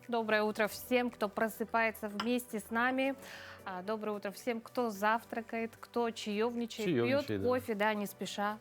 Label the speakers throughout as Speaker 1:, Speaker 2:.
Speaker 1: Доброе утро всем, кто просыпается вместе с нами. Доброе утро всем, кто завтракает, кто чаевничает, пьет
Speaker 2: Чаевничает, да.
Speaker 1: кофе, да, не спеша.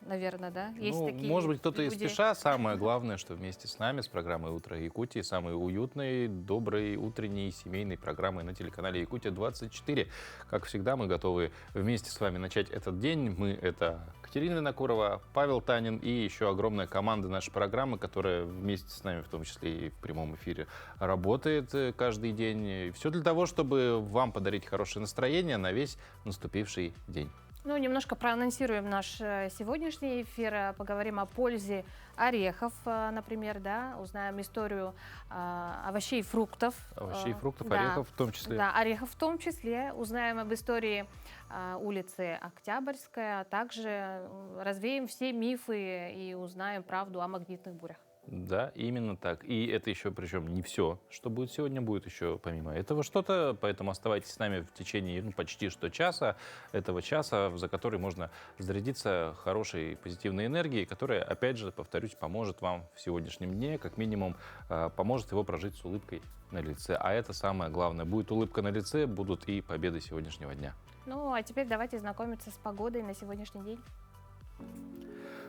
Speaker 1: Наверное, да? Есть
Speaker 2: Ну,
Speaker 1: такие
Speaker 2: может быть, кто-то и
Speaker 1: люди.
Speaker 2: спеша. Самое главное, что вместе с нами, с программой «Утро Якутии», самой уютной, доброй, утренней семейной программой на телеканале «Якутия-24». Как всегда, мы готовы вместе с вами начать этот день. Мы — это Катерина Винокурова, Павел Танин и еще огромная команда нашей программы, которая вместе с нами, в том числе и в прямом эфире, работает каждый день. И все для того, чтобы вам подарить хорошее настроение на весь наступивший день.
Speaker 1: Ну, немножко проанонсируем наш сегодняшний эфир, поговорим о пользе орехов, например, да, узнаем историю овощей и фруктов.
Speaker 2: Овощей, фруктов,
Speaker 1: да,
Speaker 2: орехов в том числе.
Speaker 1: Да, орехов в том числе. Узнаем об истории улицы Октябрьская, а также развеем все мифы и узнаем правду о магнитных бурях.
Speaker 2: Да, именно так. И это еще, причем не все, что будет сегодня, будет еще помимо этого что-то. Поэтому оставайтесь с нами в течение почти что часа, этого часа, за который можно зарядиться хорошей позитивной энергией, которая, опять же, повторюсь, поможет вам в сегодняшнем дне, как минимум, поможет его прожить с улыбкой на лице. А это самое главное. Будет улыбка на лице, будут и победы сегодняшнего дня.
Speaker 1: Ну, а теперь давайте знакомиться с погодой на сегодняшний день.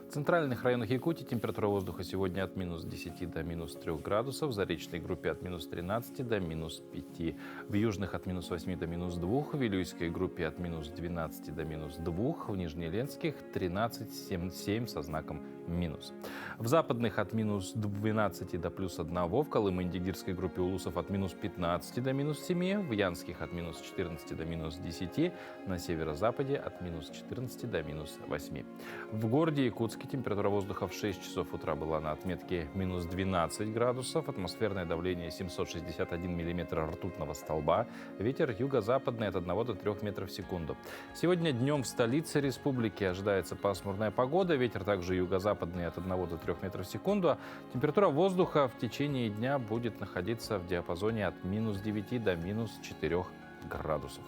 Speaker 2: В центральных районах Якутии температура воздуха сегодня от минус 10 до минус 3 градусов, в заречной группе от минус 13 до минус 5, в южных от минус 8 до минус 2, в Вилюйской группе от минус 12 до минус 2, в Нижнеленских 13,7 со знаком минус. В западных от минус 12 до плюс 1, в Колымо-Индигирской группе Улусов от минус 15 до минус 7, в Янских от минус 14 до минус 10, на северо-западе от минус 14 до минус 8. В городе Якутске температура воздуха в 6 часов утра была на отметке минус 12 градусов, атмосферное давление 761 миллиметра ртутного столба, ветер юго-западный от 1 до 3 метров в секунду. Сегодня днем в столице республики ожидается пасмурная погода, ветер также юго-западный от 1 до 3 метров в секунду. Температура воздуха в течение дня будет находиться в диапазоне от минус 9 до минус 4 градусов.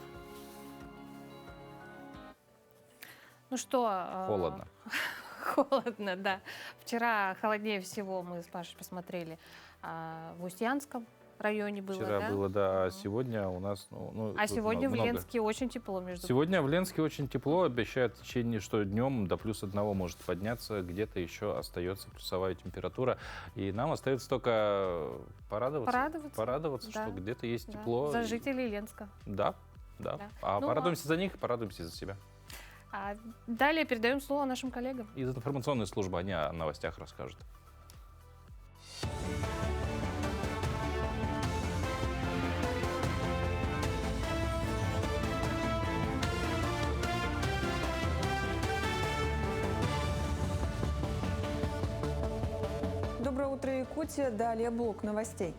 Speaker 1: Ну что?
Speaker 2: Холодно.
Speaker 1: Холодно, да. Вчера холоднее всего мы с Пашей посмотрели в Устьянском районе было,
Speaker 2: Вчера
Speaker 1: да?
Speaker 2: было, да, а сегодня у нас...
Speaker 1: А сегодня в
Speaker 2: много.
Speaker 1: Ленске очень тепло, между
Speaker 2: Сегодня в Ленске очень тепло, обещают в течение, что днем до плюс 1 может подняться, где-то еще остается плюсовая температура. И нам остается только порадоваться,
Speaker 1: да.
Speaker 2: что где-то есть
Speaker 1: Да.
Speaker 2: тепло.
Speaker 1: За жителей Ленска.
Speaker 2: Да.
Speaker 1: Да.
Speaker 2: А
Speaker 1: Ну,
Speaker 2: порадуемся за них, порадуемся за себя.
Speaker 1: А далее передаем слово нашим коллегам.
Speaker 2: Из информационной службы они о новостях расскажут.
Speaker 3: Доброе утро, Якутия. Далее блок новостей.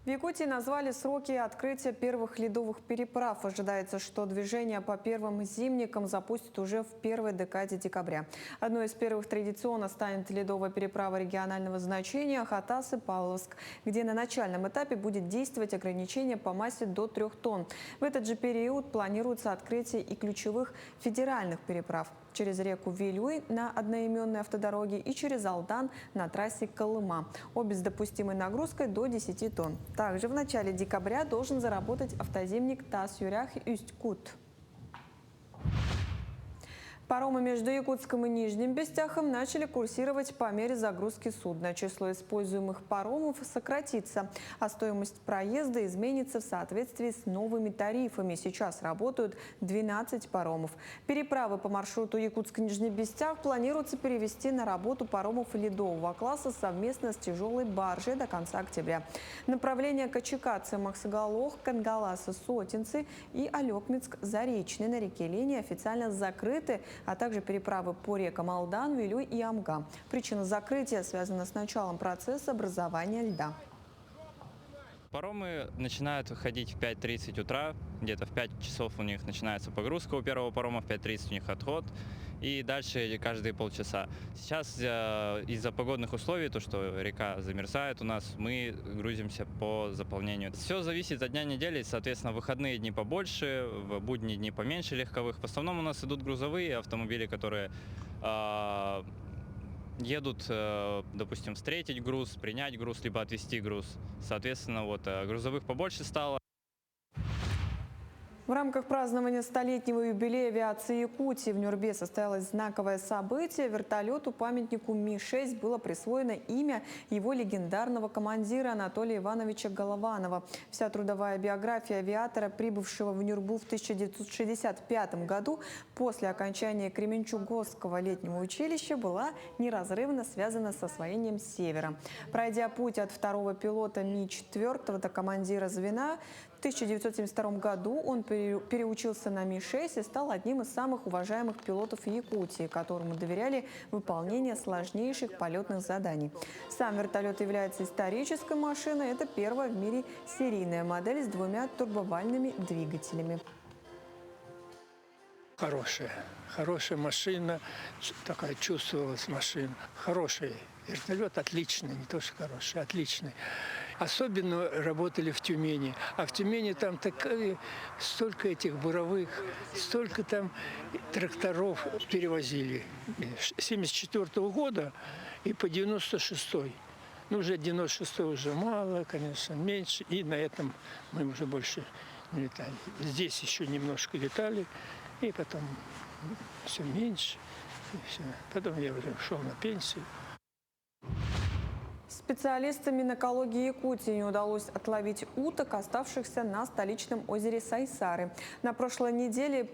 Speaker 3: В Якутии назвали сроки открытия первых ледовых переправ. Ожидается, что движение по первым зимникам запустят уже в первой декаде декабря. Одной из первых традиционно станет ледовая переправа регионального значения Хатас-Павловск, где на начальном этапе будет действовать ограничение по массе до 3 тонн. В этот же период планируется открытие и ключевых федеральных переправ через реку Вилюй на одноименной автодороге и через Алдан на трассе Колыма. Обе с допустимой нагрузкой до 10 тонн. Также в начале декабря должен заработать автозимник Тас-Юрях-Юсть-Кут. Паромы между Якутском и Нижним Бестяхом начали курсировать по мере загрузки судна. Число используемых паромов сократится, а стоимость проезда изменится в соответствии с новыми тарифами. Сейчас работают 12 паромов. Переправы по маршруту Якутск-Нижний Бестях планируется перевести на работу паромов ледового класса совместно с тяжелой баржей до конца октября. Направления Качекацы, Максагалох, Кангаласы, Сотинцы и Алекмицк-Заречный на реке Лени официально закрыты, а также переправы по рекам Алдан, Вилюй и Амга. Причина закрытия связана с началом процесса образования льда.
Speaker 4: Паромы начинают выходить в 5:30 утра, где-то в 5 часов у них начинается погрузка у первого парома, в 5:30 у них отход, и дальше каждые полчаса. Сейчас из-за погодных условий, то, что река замерзает у нас, мы грузимся по заполнению. Все зависит от дня недели, соответственно, выходные дни побольше, в будние дни поменьше легковых. В основном у нас идут грузовые автомобили, которые едут, допустим, встретить груз, принять груз, либо отвезти груз. Соответственно, вот грузовых побольше стало.
Speaker 3: В рамках празднования столетнего юбилея авиации Якутии в Нюрбе состоялось знаковое событие. Вертолету-памятнику Ми-6 было присвоено имя его легендарного командира Анатолия Ивановича Голованова. Вся трудовая биография авиатора, прибывшего в Нюрбу в 1965 году после окончания Кременчугского летнего училища, была неразрывно связана с освоением Севера. Пройдя путь от второго пилота Ми-4 до командира звена, в 1972 году он переучился на Ми-6 и стал одним из самых уважаемых пилотов Якутии, которому доверяли выполнение сложнейших полетных заданий. Сам вертолет является исторической машиной. Это первая в мире серийная модель с двумя турбовальными двигателями.
Speaker 5: Хорошая машина, такая чувствовалась машина. Хороший вертолет, отличный, не то что хороший, отличный. Особенно работали в Тюмени. А в Тюмени там столько этих буровых, столько там тракторов перевозили. С 1974 года и по 96-й. Ну, уже 96-й уже мало, конечно, меньше. И на этом мы уже больше не летали. Здесь еще немножко летали, и потом все меньше. И все. Потом я уже ушел на пенсию.
Speaker 3: Специалистам Минэкологии Якутии не удалось отловить уток, оставшихся на столичном озере Сайсары. На прошлой неделе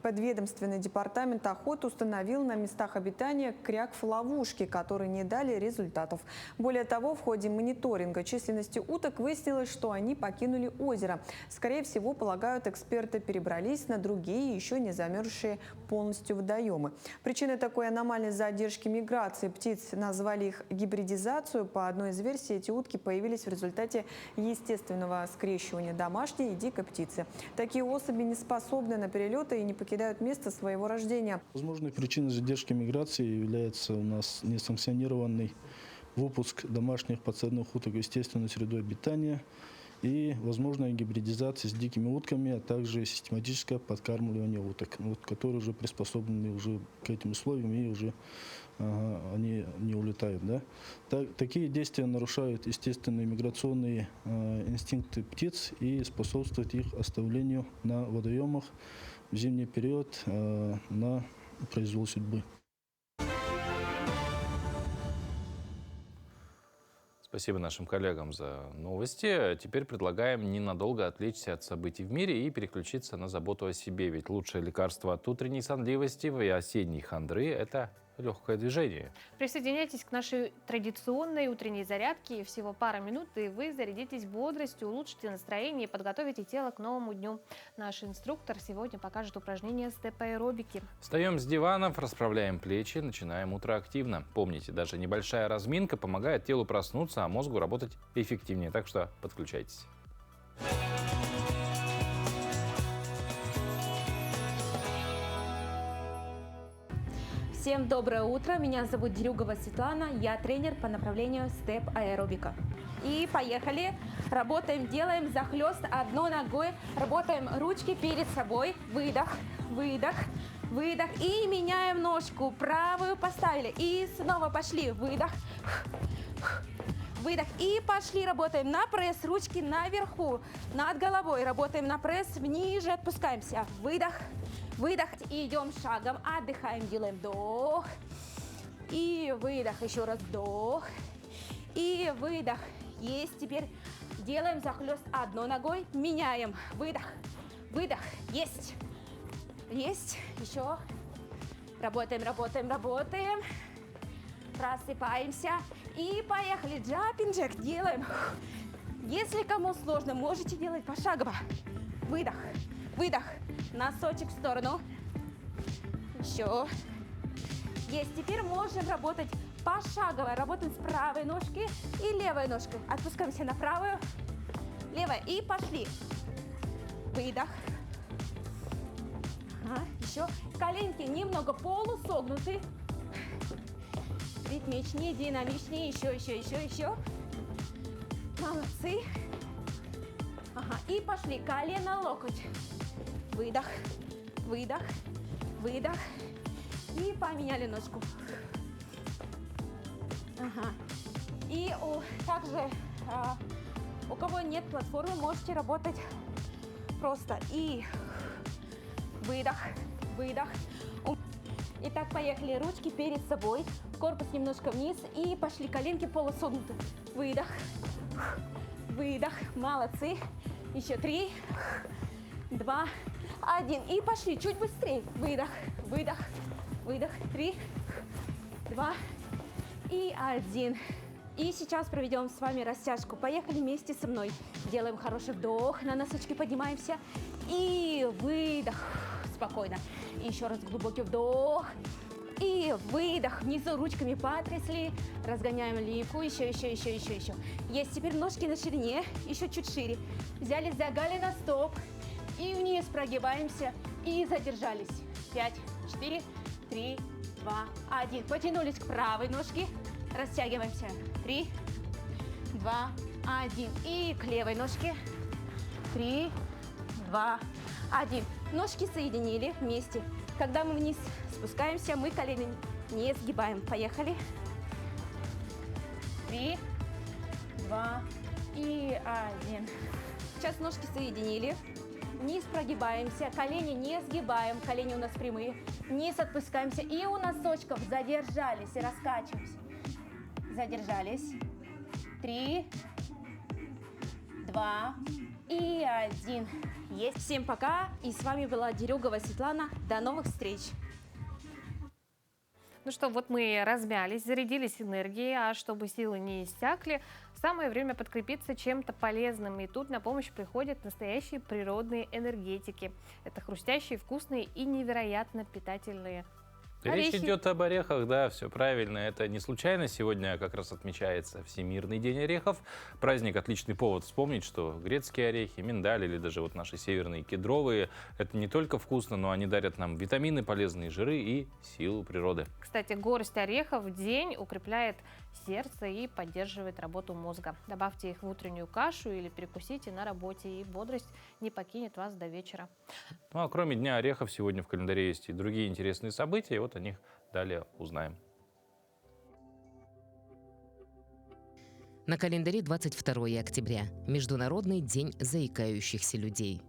Speaker 3: подведомственный департамент охоты установил на местах обитания крякв-ловушки, которые не дали результатов. Более того, в ходе мониторинга численности уток выяснилось, что они покинули озеро. Скорее всего, полагают эксперты, перебрались на другие, еще не замерзшие полностью водоемы. Причиной такой аномальной задержки миграции птиц назвали их гибридизацию. По одной из версий, эти утки появились в результате естественного скрещивания домашней и дикой птицы. Такие особи не способны на перелеты и не покидают место своего рождения.
Speaker 6: Возможной причиной задержки миграции является у нас несанкционированный выпуск домашних подсадных уток в естественную среду обитания и возможная гибридизация с дикими утками, а также систематическое подкармливание уток, которые уже приспособлены уже к этим условиям и уже они не улетают. Да? Такие действия нарушают естественные миграционные инстинкты птиц и способствуют их оставлению на водоемах в зимний период на произвол судьбы.
Speaker 2: Спасибо нашим коллегам за новости. Теперь предлагаем ненадолго отвлечься от событий в мире и переключиться на заботу о себе. Ведь лучшее лекарство от утренней сонливости и осенней хандры – это легкое движение.
Speaker 1: Присоединяйтесь к нашей традиционной утренней зарядке. Всего пара минут, и вы зарядитесь бодростью, улучшите настроение и подготовите тело к новому дню. Наш инструктор сегодня покажет упражнения степ-аэробики.
Speaker 2: Встаем с диванов, расправляем плечи, начинаем утро активно. Помните, даже небольшая разминка помогает телу проснуться, а мозгу работать эффективнее. Так что подключайтесь.
Speaker 7: Всем доброе утро, меня зовут Дерюгова Светлана, я тренер по направлению степ-аэробика. И поехали, работаем, делаем захлест одной ногой, работаем ручки перед собой, выдох, выдох, выдох и меняем ножку, правую поставили и снова пошли, выдох, выдох и пошли, работаем на пресс, ручки наверху, над головой, работаем на пресс, ниже отпускаемся, выдох. Выдох и идем шагом, отдыхаем, делаем вдох и выдох, еще раз вдох и выдох. Есть, теперь делаем захлест одной ногой, меняем, выдох, выдох, есть, есть, еще, работаем, работаем, работаем, просыпаемся и поехали, джампинг джек делаем. Если кому сложно, можете делать пошагово, выдох, выдох. Носочек в сторону. Еще. Есть. Теперь можем работать пошагово. Работаем с правой ножки и левой ножкой. Отпускаемся на правую, левая. И пошли. Выдох. Ага. Еще. Коленки немного полусогнуты. Ритмичнее, динамичнее. Еще, еще, еще, еще. Молодцы. Ага. И пошли. Колено, локоть. Выдох, выдох, выдох. И поменяли ножку. Ага. И также, у кого нет платформы, можете работать просто. И выдох, выдох. Итак, поехали. Ручки перед собой, корпус немножко вниз и пошли. Коленки полусогнуты. Выдох, выдох. Молодцы. Еще 3, 2, 1. И пошли чуть быстрее. Выдох, выдох, выдох. 3, 2 и 1. И сейчас проведем с вами растяжку. Поехали вместе со мной. Делаем хороший вдох, на носочки поднимаемся. И выдох. Спокойно. И еще раз глубокий вдох. И выдох. Внизу ручками потрясли. Разгоняем лимфу. Еще. Есть. Теперь ножки на ширине. Еще чуть шире. Взяли за голено стоп. И вниз прогибаемся. И задержались. 5, 4, 3, 2, 1. Потянулись к правой ножке. Растягиваемся. 3, 2, 1. И к левой ножке. 3, 2, 1. Ножки соединили вместе. Когда мы вниз спускаемся, мы колени не сгибаем. Поехали. 3, 2 и 1. Сейчас ножки соединили. Вниз прогибаемся, колени не сгибаем, колени у нас прямые. Вниз отпускаемся и у носочков задержались и раскачиваемся. Задержались. 3, 2 и 1. Есть. Всем пока. И с вами была Дерюгова Светлана. До новых встреч.
Speaker 1: Ну что, вот мы размялись, зарядились энергией, а чтобы силы не иссякли, самое время подкрепиться чем-то полезным. И тут на помощь приходят настоящие природные энергетики. Это хрустящие, вкусные и невероятно питательные
Speaker 2: Речь
Speaker 1: орехи.
Speaker 2: идет об орехах, да, все правильно. Это не случайно. Сегодня как раз отмечается Всемирный день орехов. Праздник — отличный повод вспомнить, что грецкие орехи, миндаль или даже вот наши северные кедровые — это не только вкусно, но они дарят нам витамины, полезные жиры и силу природы.
Speaker 1: Кстати, горсть орехов в день укрепляет сердце и поддерживает работу мозга. Добавьте их в утреннюю кашу или перекусите на работе, и бодрость не покинет вас до вечера.
Speaker 2: Ну а кроме Дня орехов, сегодня в календаре есть и другие интересные события, и вот о них далее узнаем.
Speaker 8: На календаре 22 октября – Международный день заикающихся людей.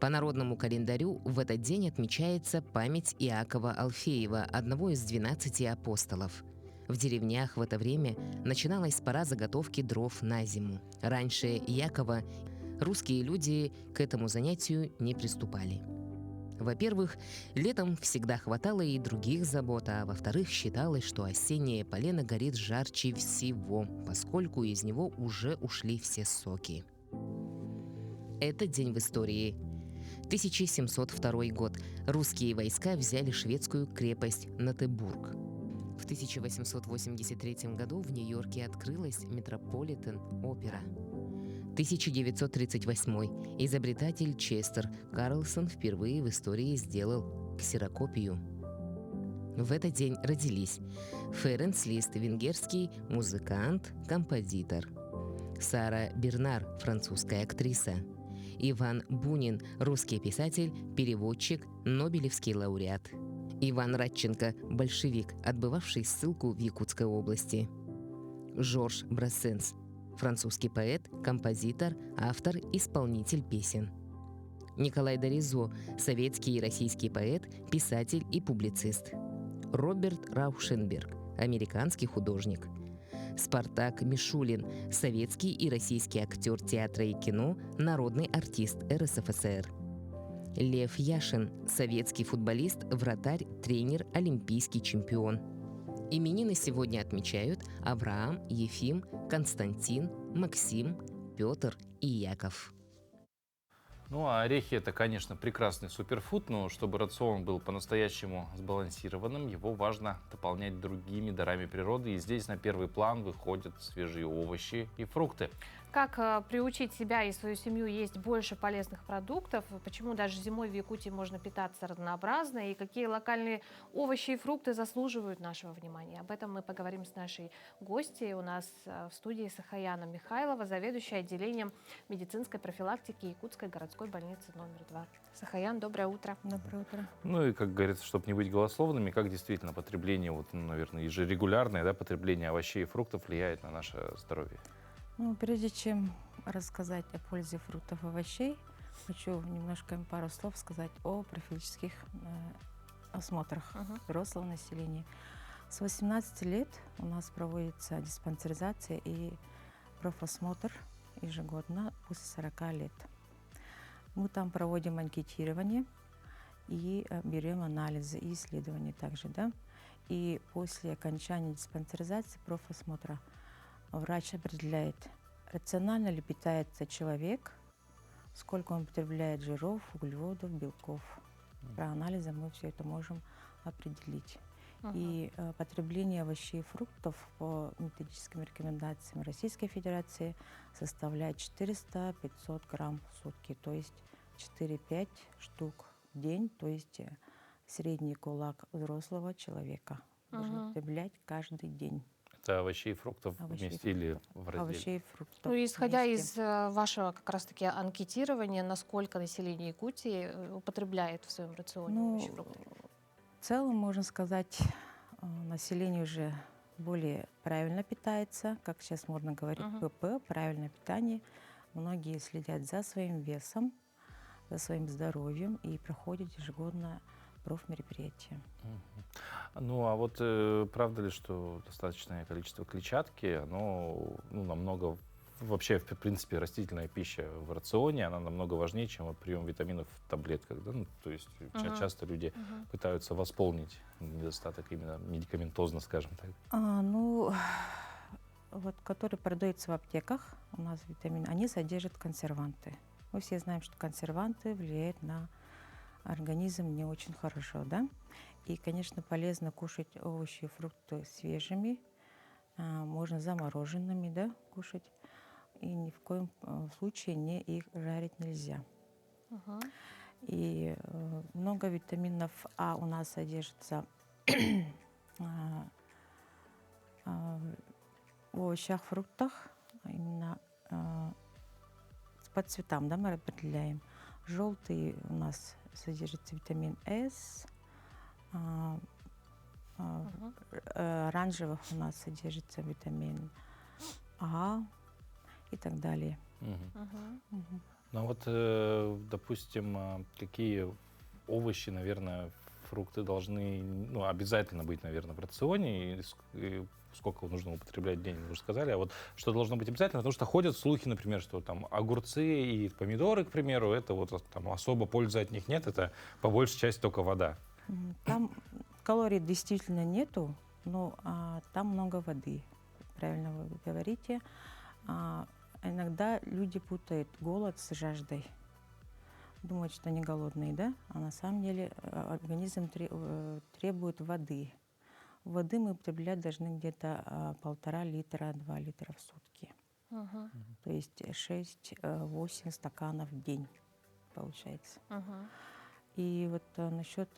Speaker 8: По народному календарю в этот день отмечается память Иакова Алфеева, одного из 12 апостолов. В деревнях в это время начиналась пора заготовки дров на зиму. Раньше Иакова русские люди к этому занятию не приступали. Во-первых, летом всегда хватало и других забот, а во-вторых, считалось, что осеннее полено горит жарче всего, поскольку из него уже ушли все соки. Это день в истории. 1702 год. Русские войска взяли шведскую крепость Натебург. В 1883 году в Нью-Йорке открылась Метрополитен-опера. 1938. Изобретатель Честер Карлсон впервые в истории сделал ксерокопию. В этот день родились Ференц Лист, венгерский музыкант, композитор; Сара Бернар, французская актриса; Иван Бунин, русский писатель, переводчик, нобелевский лауреат; Иван Радченко, большевик, отбывавший ссылку в Якутской области; Жорж Брассенс, французский поэт, композитор, автор, исполнитель песен; Николай Доризо, советский и российский поэт, писатель и публицист; Роберт Раушенберг, американский художник; Спартак Мишулин, советский и российский актер театра и кино, народный артист РСФСР; Лев Яшин, советский футболист, вратарь, тренер, олимпийский чемпион. Именины сегодня отмечают Авраам, Ефим, Константин, Максим, Петр и Яков.
Speaker 2: Ну а орехи — это, конечно, прекрасный суперфуд, но чтобы рацион был по-настоящему сбалансированным, его важно дополнять другими дарами природы. И здесь на первый план выходят свежие овощи и фрукты.
Speaker 1: Как приучить себя и свою семью есть больше полезных продуктов? Почему даже зимой в Якутии можно питаться разнообразно? И какие локальные овощи и фрукты заслуживают нашего внимания? Об этом мы поговорим с нашей гостьей. У нас в студии Сахаяна Михайлова, заведующая отделением медицинской профилактики Якутской городской больницы номер 2. Сахаян, доброе утро.
Speaker 7: Доброе утро.
Speaker 2: Ну и, как говорится, чтобы не быть голословными, как действительно потребление, вот, ну, наверное, ежерегулярное, да, потребление овощей и фруктов влияет на наше здоровье?
Speaker 9: Ну, прежде чем рассказать о пользе фруктов и овощей, хочу немножко пару слов сказать о профилактических осмотрах взрослого населения. С 18 лет у нас проводится диспансеризация и профосмотр ежегодно после 40 лет. Мы там проводим анкетирование и берем анализы и исследования также, да. И после окончания диспансеризации, профосмотра, врач определяет, рационально ли питается человек, сколько он потребляет жиров, углеводов, белков. Про анализы мы все это можем определить. И потребление овощей и фруктов по методическим рекомендациям Российской Федерации составляет 400-500 грамм в сутки, то есть 4-5 штук в день, то есть средний кулак взрослого человека нужно потреблять каждый день.
Speaker 2: Это овощей и фруктов вместе или в разделе?
Speaker 9: Овощей и фруктов.
Speaker 1: Ну, исходя
Speaker 9: вместе.
Speaker 1: из вашего как раз-таки анкетирования, насколько население Якутии употребляет в своем рационе овощи и фрукты?
Speaker 9: В целом, можно сказать, население уже более правильно питается, как сейчас можно говорить, ПП, правильное питание. Многие следят за своим весом, за своим здоровьем и проходят ежегодно профмероприятия.
Speaker 2: Ну, а вот правда ли, что достаточное количество клетчатки, оно намного... Вообще, в принципе, растительная пища в рационе, она намного важнее, чем прием витаминов в таблетках. Да? Ну, то есть часто люди пытаются восполнить недостаток именно медикаментозно, скажем так.
Speaker 9: Вот, которые продаются в аптеках, у нас витамины, они содержат консерванты. Мы все знаем, что консерванты влияют на организм не очень хорошо, да? И, конечно, полезно кушать овощи и фрукты свежими, можно замороженными, да, кушать. И ни в коем случае их жарить нельзя. И много витаминов А у нас содержится в овощах, фруктах, именно по цветам, да, мы определяем. Желтый у нас содержится витамин С, оранжевых у нас содержится витамин А и так далее.
Speaker 2: Ну вот, допустим, какие овощи, наверное, фрукты должны обязательно быть, наверное, в рационе, и сколько нужно употреблять в день, вы уже сказали, а вот что должно быть обязательно, потому что ходят слухи, например, что там огурцы и помидоры, к примеру, это вот там особо пользы от них нет, это по большей части только вода.
Speaker 9: Там калорий действительно нету, но там много воды, правильно вы говорите. Иногда люди путают голод с жаждой. Думают, что они голодные, да? А на самом деле организм требует воды. Воды мы употреблять должны где-то 1,5 литра, 2 литра в сутки. То есть 6-8 стаканов в день получается. И вот насчет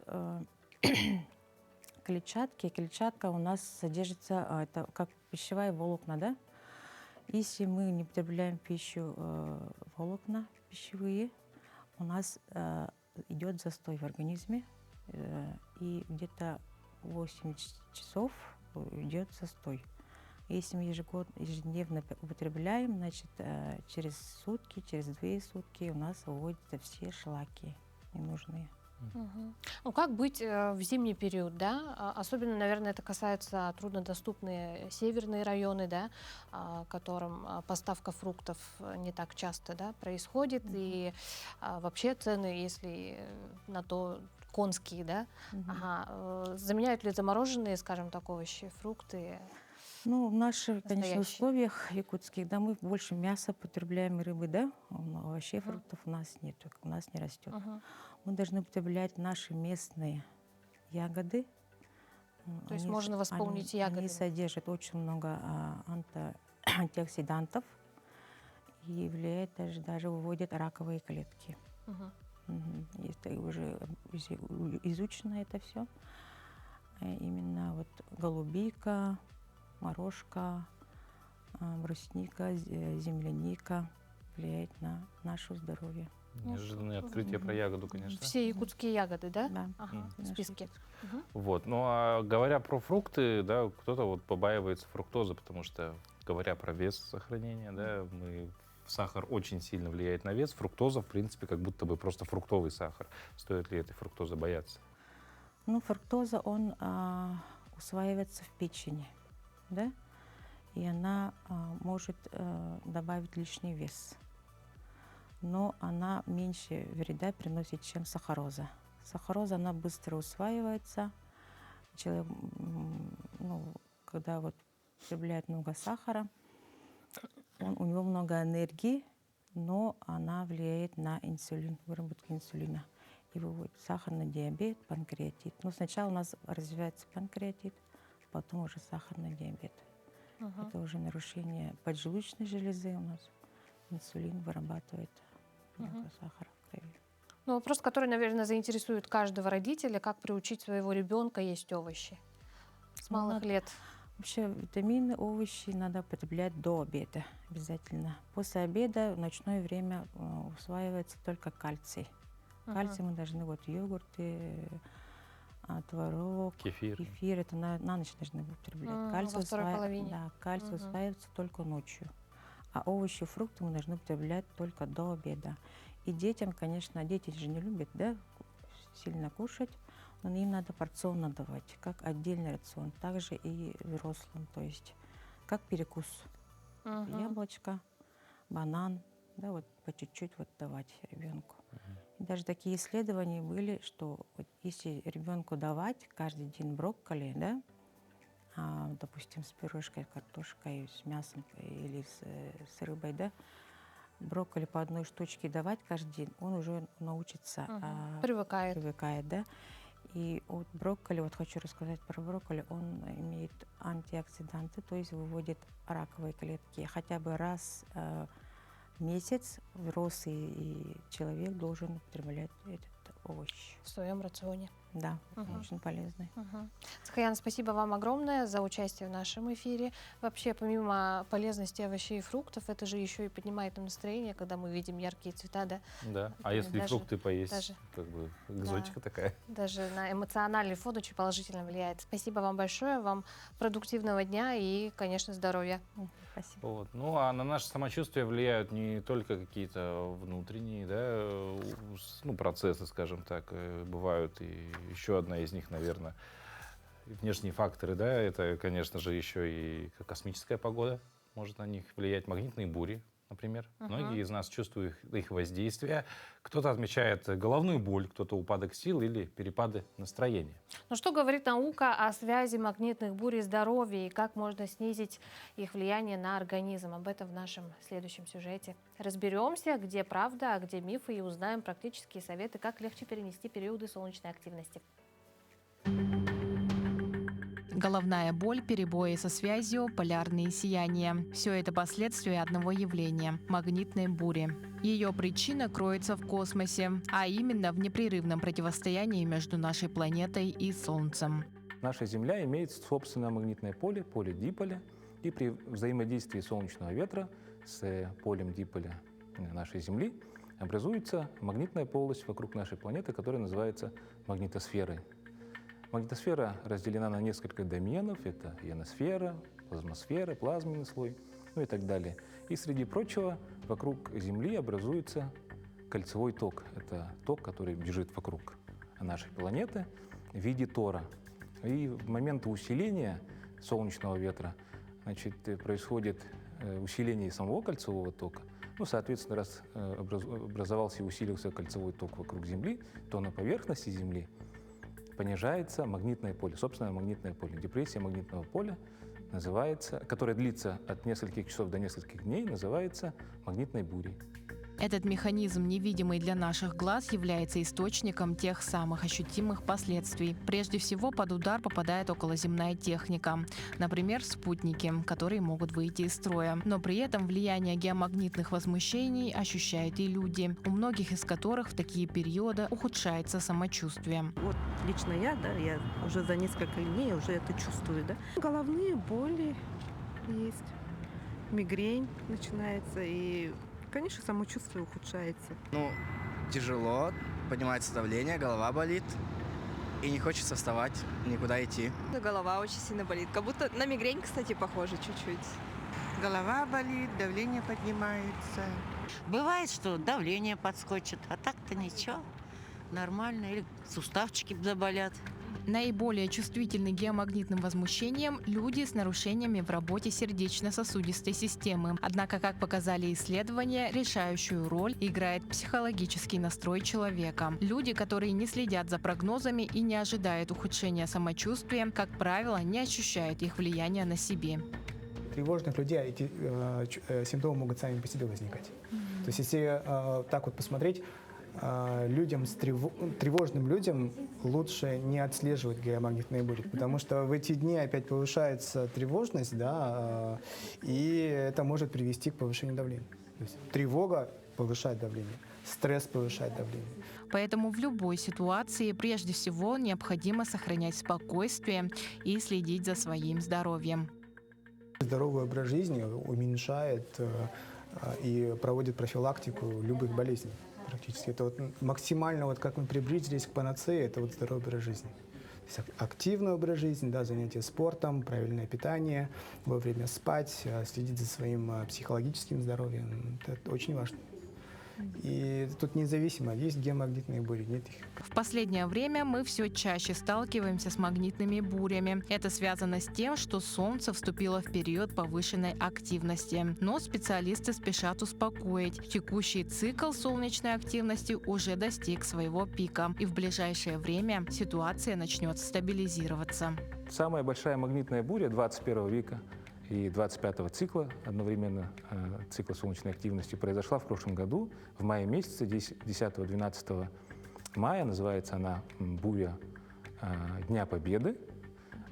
Speaker 9: клетчатки. Клетчатка у нас содержится, это как пищевая волокна, да? Если мы не потребляем пищу, волокна пищевые, у нас идет застой в организме, и где-то 8 часов идет застой. Если мы ежедневно употребляем, значит, через сутки, через 2 сутки у нас выводятся все шлаки ненужные.
Speaker 1: Ну, как быть в зимний период, да? Особенно, наверное, это касается труднодоступные северные районы, да, которым поставка фруктов не так часто, да, происходит. И вообще цены, если на то конские, да, заменяют ли замороженные, скажем так, овощи, фрукты?
Speaker 9: Ну, в наших, конечно, условиях якутских, да, мы больше мяса потребляем и рыбы, да, овощей, фруктов у нас нет, у нас не растет. Мы должны употреблять наши местные ягоды.
Speaker 1: То есть можно восполнить ягоды?
Speaker 9: Они содержат очень много антиоксидантов и влияет даже выводит раковые клетки.
Speaker 1: Мгм.
Speaker 9: Это уже изучено это все. Именно вот голубика, морожка, брусника, земляника влияет на наше здоровье.
Speaker 2: Неожиданное открытие про ягоду, конечно.
Speaker 1: Все якутские ягоды, да?
Speaker 9: Да.
Speaker 1: Ага, в
Speaker 9: Наши
Speaker 1: списке. Мгм.
Speaker 2: Вот. Ну а говоря про фрукты, да, кто-то вот побаивается фруктозы, потому что, говоря про вес сохранения, да, сахар очень сильно влияет на вес. Фруктоза, в принципе, как будто бы просто фруктовый сахар. Стоит ли этой фруктозы бояться?
Speaker 9: Ну, фруктоза, он усваивается в печени, да, и она может добавить лишний вес. Но она меньше вреда приносит, чем сахароза. Сахароза, она быстро усваивается. Человек, когда вот потребляет много сахара, у него много энергии, но она влияет на инсулин, выработку инсулина. И выводит сахарный диабет, панкреатит. Но сначала у нас развивается панкреатит, потом уже сахарный диабет. Это уже нарушение поджелудочной железы у нас. Инсулин вырабатывает много сахара в крови.
Speaker 1: Ну, вопрос, который, наверное, заинтересует каждого родителя, как приучить своего ребенка есть овощи с
Speaker 9: Ну,
Speaker 1: малых
Speaker 9: надо-
Speaker 1: лет.
Speaker 9: Вообще витамины, овощи надо употреблять до обеда обязательно. После обеда в ночное время усваивается только кальций. Кальций мы должны, вот йогурты, творог,
Speaker 2: Кефир.
Speaker 9: это на ночь должны употреблять.
Speaker 1: Во второй половине.
Speaker 9: Да, кальций
Speaker 1: Мгм.
Speaker 9: усваивается только ночью. А овощи, фрукты мы должны употреблять только до обеда. И детям, конечно, дети же не любят, да, сильно кушать, но им надо порционно давать, как отдельный рацион. Также и взрослым, то есть как перекус. Яблочко, банан, да, вот по чуть-чуть вот давать ребенку. И даже такие исследования были, что вот если ребенку давать каждый день брокколи, да, допустим, с пюрешкой, картошкой, с мясом или с рыбой, да, брокколи по одной штучке давать каждый день, он уже научится, привыкает, да. И вот брокколи, вот хочу рассказать про брокколи, он имеет антиоксиданты, то есть выводит раковые клетки. Хотя бы раз в месяц взрослый человек должен употреблять этот овощ.
Speaker 1: В своем рационе.
Speaker 9: Да, очень полезный.
Speaker 1: Цхаян, спасибо вам огромное за участие в нашем эфире. Вообще, помимо полезности овощей и фруктов, это же еще и поднимает нам настроение, когда мы видим яркие цвета, да?
Speaker 2: Да. А если
Speaker 1: Даже-
Speaker 2: фрукты поесть,
Speaker 1: даже-
Speaker 2: как бы экзотика такая.
Speaker 1: Даже на эмоциональный фон очень положительно влияет. Спасибо вам большое, вам продуктивного дня и, конечно, здоровья.
Speaker 9: Спасибо.
Speaker 2: Вот. Ну, а на наше самочувствие влияют не только какие-то внутренние, да, процессы, скажем так, бывают. И еще одна из них, наверное, внешние факторы, да, это, конечно же, еще и космическая погода может на них влиять, магнитные бури, например. Многие из нас чувствуют их воздействие. Кто-то отмечает головную боль, кто-то упадок сил или перепады настроения.
Speaker 1: Ну что говорит наука о связи магнитных бурь и здоровья и как можно снизить их влияние на организм? Об этом в нашем следующем сюжете. Разберемся, где правда, а где мифы, и узнаем практические советы, как легче перенести периоды солнечной активности.
Speaker 10: Головная боль, перебои со связью, полярные сияния – все это последствия одного явления – магнитной бури. Ее причина кроется в космосе, а именно в непрерывном противостоянии между нашей планетой и Солнцем.
Speaker 11: Наша Земля имеет собственное магнитное поле, поле диполя, и при взаимодействии солнечного ветра с полем диполя нашей Земли образуется магнитная полость вокруг нашей планеты, которая называется магнитосферой. Магнитосфера разделена на несколько доменов. Это ионосфера, плазмосфера, плазменный слой, ну и так далее. И среди прочего вокруг Земли образуется кольцевой ток. Это ток, который бежит вокруг нашей планеты в виде тора. И в момент усиления солнечного ветра, значит, происходит усиление самого кольцевого тока. Ну, соответственно, раз образовался и усилился кольцевой ток вокруг Земли, то на поверхности Земли понижается магнитное поле, собственное магнитное поле. Депрессия магнитного поля называется, которая длится от нескольких часов до нескольких дней, называется магнитной бурей.
Speaker 10: Этот механизм, невидимый для наших глаз, является источником тех самых ощутимых последствий. Прежде всего, под удар попадает околоземная техника, например, спутники, которые могут выйти из строя. Но при этом влияние геомагнитных возмущений ощущают и люди, у многих из которых в такие периоды ухудшается самочувствие.
Speaker 12: Вот лично я уже за несколько дней уже это чувствую, да. Головные боли есть, мигрень начинается, и, конечно, самочувствие ухудшается.
Speaker 13: Ну, тяжело, поднимается давление, голова болит, и не хочется вставать, никуда идти.
Speaker 14: Голова очень сильно болит, как будто на мигрень, кстати, похоже чуть-чуть.
Speaker 15: Голова болит, давление поднимается.
Speaker 16: Бывает, что давление подскочит, а так-то ничего, нормально, или суставчики заболят.
Speaker 10: Наиболее чувствительны к геомагнитным возмущениям люди с нарушениями в работе сердечно-сосудистой системы. Однако, как показали исследования, решающую роль играет психологический настрой человека. Люди, которые не следят за прогнозами и не ожидают ухудшения самочувствия, как правило, не ощущают их влияния на себе.
Speaker 17: Тревожных людей эти симптомы могут сами по себе возникать. То есть, если так вот посмотреть, тревожным людям лучше не отслеживать геомагнитные бури, потому что в эти дни опять повышается тревожность, да, и это может привести к повышению давления. То есть тревога повышает давление, стресс повышает давление.
Speaker 10: Поэтому в любой ситуации прежде всего необходимо сохранять спокойствие и следить за своим здоровьем.
Speaker 17: Здоровый образ жизни уменьшает и проводит профилактику любых болезней. Практически. Это вот максимально, вот как мы приблизились к панацее, это вот здоровый образ жизни. То есть активный образ жизни, да, занятия спортом, правильное питание, вовремя спать, следить за своим психологическим здоровьем. Это очень важно. И тут независимо, есть геомагнитные бури, нет их.
Speaker 10: В последнее время мы все чаще сталкиваемся с магнитными бурями. Это связано с тем, что Солнце вступило в период повышенной активности. Но специалисты спешат успокоить. Текущий цикл солнечной активности уже достиг своего пика. И в ближайшее время ситуация начнет стабилизироваться.
Speaker 11: Самая большая магнитная буря 21 века и 25-го цикла, одновременно цикла солнечной активности, произошла в прошлом году, в мае месяце, 10-12 мая, называется она буря Дня Победы.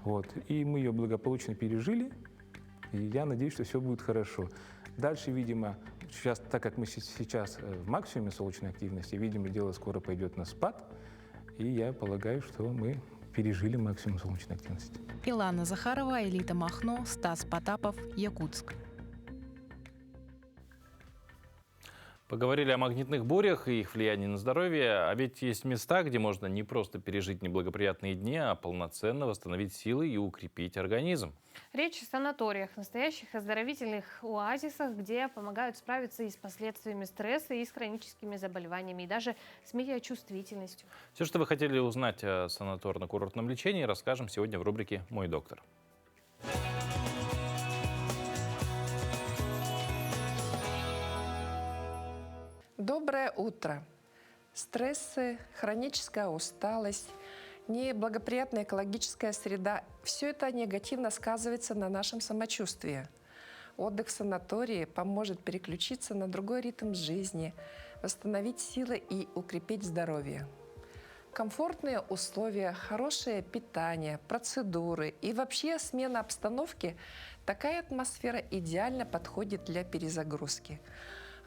Speaker 11: Вот. И мы ее благополучно пережили, и я надеюсь, что все будет хорошо. Дальше, видимо, сейчас, так как мы сейчас в максимуме солнечной активности, видимо, дело скоро пойдет на спад, и я полагаю, что мы пережили максимум солнечной активности.
Speaker 10: Илана Захарова, Элита Махно, Стас Потапов, Якутск.
Speaker 2: Поговорили о магнитных бурях и их влиянии на здоровье. А ведь есть места, где можно не просто пережить неблагоприятные дни, а полноценно восстановить силы и укрепить организм.
Speaker 1: Речь о санаториях, настоящих оздоровительных оазисах, где помогают справиться и с последствиями стресса, и с хроническими заболеваниями, и даже с метеочувствительностью.
Speaker 2: Все, что вы хотели узнать о санаторно-курортном лечении, расскажем сегодня в рубрике «Мой доктор».
Speaker 18: Доброе утро. Стрессы, хроническая усталость, неблагоприятная экологическая среда – все это негативно сказывается на нашем самочувствии. Отдых в санатории поможет переключиться на другой ритм жизни, восстановить силы и укрепить здоровье. Комфортные условия, хорошее питание, процедуры и вообще смена обстановки – такая атмосфера идеально подходит для перезагрузки.